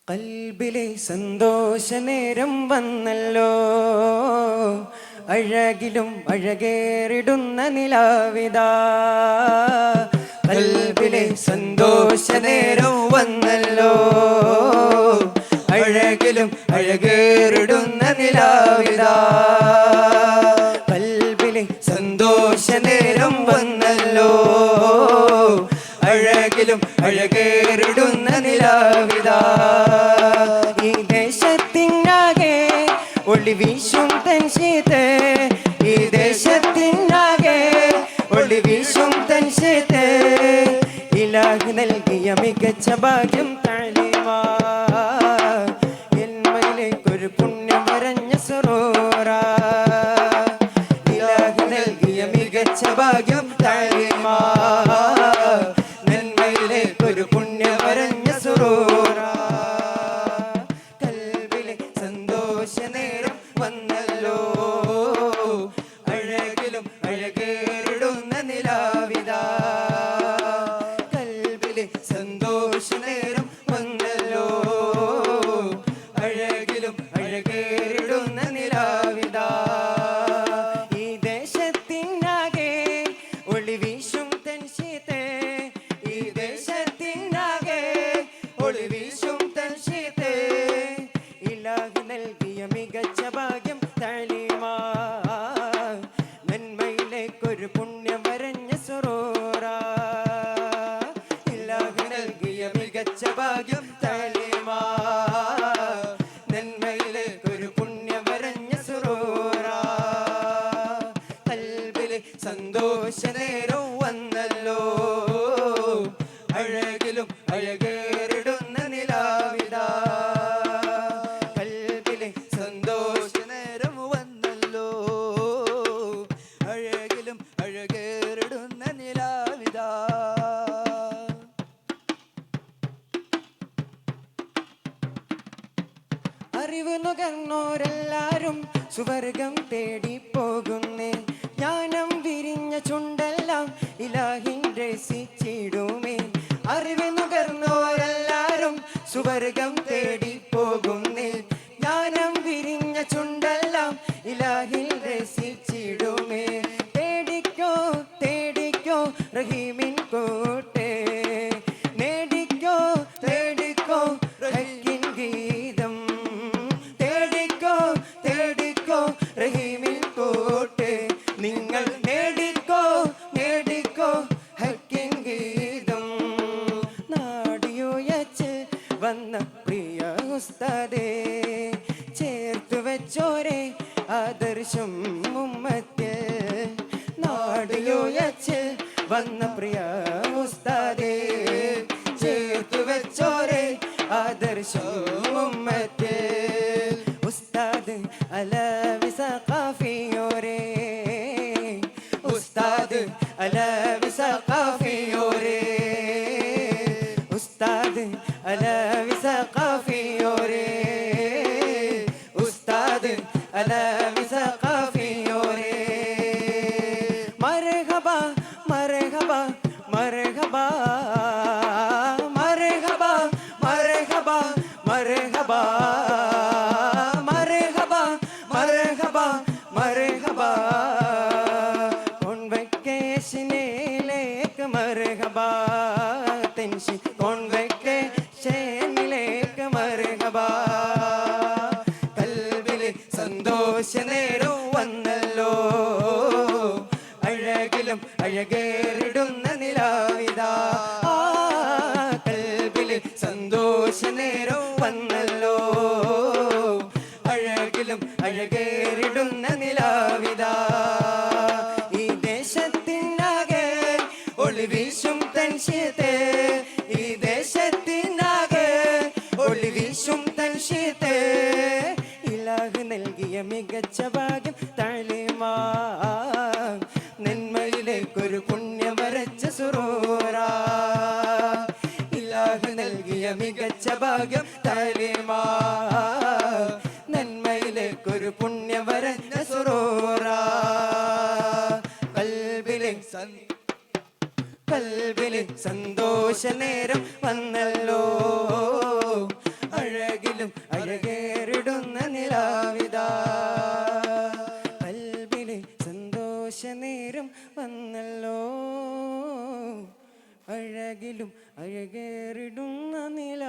കൽബിലെ സന്തോഷ നേരം വന്നല്ലോ, അഴകിലും അഴകേറിടുന്ന നിലാവിതാ. കൽബിലെ സന്തോഷ നേരം വന്നല്ലോ, അഴകിലും അഴകേറിടുന്ന നിലാവിതാ. കൽബിലെ സന്തോഷ നേരം വന്നല്ലോ, അഴകിലും അഴകേറിടുന്ന നിലാവിതാ. ഈ ദേശത്തിനാകെ ഒളി വീശും തൻഷീത്ത്, ഈ ദേശത്തിനാകെ ഒളി വീശും തൻഷീത്ത്. ഇലാഹ് നൽകിയ മികച്ച ഭാഗ്യം തഴലിവാ, എന്മയിലേക്കൊരു പുണ്യം വരഞ്ഞ സുറൂറാ. ഇലാഹ് നൽകിയ മികച്ച ഭാഗ്യം തഴലിവാ, നന്മയിലേക്കൊരു പുണ്യം വരഞ്ഞ സുറൂറാ. കൽബിലെ സന്തോഷ നേരം വന്നല്ലോ, അഴകിലും അഴകേറിടുന്ന നിലാവിതാ. കൽബിലെ സന്തോഷ നേരം വന്നല്ലോ, അഴകിലും അഴകേറിടുന്ന നിലാവിതാ. ഈ ദേശത്തിനാകെ ഒളി വീശും തൻഷീത്ത്, ഈ ദേശത്തിനാകെ ഒളി വീശും തൻഷീത്ത്. ഇലാഹ് നൽകിയ മികച്ച ഭാഗ്യം തഴലിമാ, നന്മയിലേക്കൊരു പുണ്യം വരഞ്ഞ സുറൂറാ. ഇലാഹ് നൽകിയ മികച്ച ഭാഗ്യം തഴലിമാ, നന്മയിലേക്കൊരു പുണ്യം വരഞ്ഞ സുറൂറാ. കൽബിലെ സന്തോഷ നേരം വന്നല്ലോ, അഴകിലും അഴകേറിടുന്ന നിലാവിതാ. കൽബിലെ സന്തോഷ നേരം വന്നല്ലോ, അഴകിലും അഴകേറിടുന്ന നിലാവിതാ. അറിവ് നുകർന്നോരെല്ലാരും സുവർഗം തേടി പോകുന്നേ. ജ്ഞാനം വിരിഞ്ഞ ചുണ്ടെല്ലാം ഇലാഹിൻ രസിച്ചിടുമേ. അറിവ് നുകർന്നോരെല്ലാരും സുവർഗം തേടി പോകുന്നേ. ജ്ഞാനം വിരിഞ്ഞ ചുണ്ടെല്ലാം ഇലാഹിൽ രസിച്ചിടുമേ. തേടിക്കോ തേടിക്കോ റഹീമിൻ കൂട്ടേ, നേടിക്കോ തേടിക്കോ ഹക്കിൻ ഗീതം. തേടിക്കോ തേടിക്കോ റഹീമിൻ കൂട്ടേ, നിങ്ങൾ നേടിക്കോ നേടിക്കോ ഹക്കിൻ ഗീതം. നാടിയുയച്ച് വന്ന പ്രിയ ഉസ്താദേ, ചേർത്തു വെച്ചോരെ ആദർശം ഉമ്മത്തിൽ. നാടിയുയച്ച് വന്ന പ്രിയ ഉസ്താദേ, ചേർത്തു വെച്ചോരെ ആദർശം ഉമ്മത്തിൽ. ഉസ്താദ് അലവി സഖാഫിയോരേ, ഉസ്താദ് അലവി സഖാഫിയോരേ, ഉസ്താദ് അലവി സഖാഫിയോരേ, ഉസ്താദ് അലവി സഖാഫിയോരേ. മർഹബ മർഹബ മർഹബ മർഹബ മർഹബ മർഹബ മർഹബ മർഹബ മർഹബ. കോൺവെക്കേഷനിലേക്ക് മർഹബ, തെൻഷി കോൺവെക്കേഷനിലേക്ക് മർഹബ. കൽബിലെ സന്തോഷ നേരം വന്നല്ലോ, അഴകിലും അഴകേറിടുന്ന നിലാവിതാ. കൽബിലെ സന്തോഷ നേരം വന്നല്ലോ, അഴകിലും അഴകേറിടുന്ന നിലാവിതാ. ഈ ദേശത്തിനാകെ ഒളി വീശും തൻഷീത്ത്, ഈ ദേശത്തിനാകെ ഒളി വീശും തൻഷീത്ത്. ഇലാഹ് നൽകിയ മികച്ച ഭാഗ്യം തഴലിമാ, നന്മയിലേക്കൊരു പുണ്യം വരച്ച സുറൂറാ. ഇലാഹ് നൽകിയ മികച്ച ഭാഗ്യം തഴലിമാ, നന്മയിലേക്കൊരു പുണ്യം വരഞ്ഞ സുറൂറാ. കൽബിലെ കൽബിലെ സന്തോഷ നേരം വന്നല്ലോ, അഴ വന്നല്ലോ അഴകിലും അഴകേറിടുന്ന നില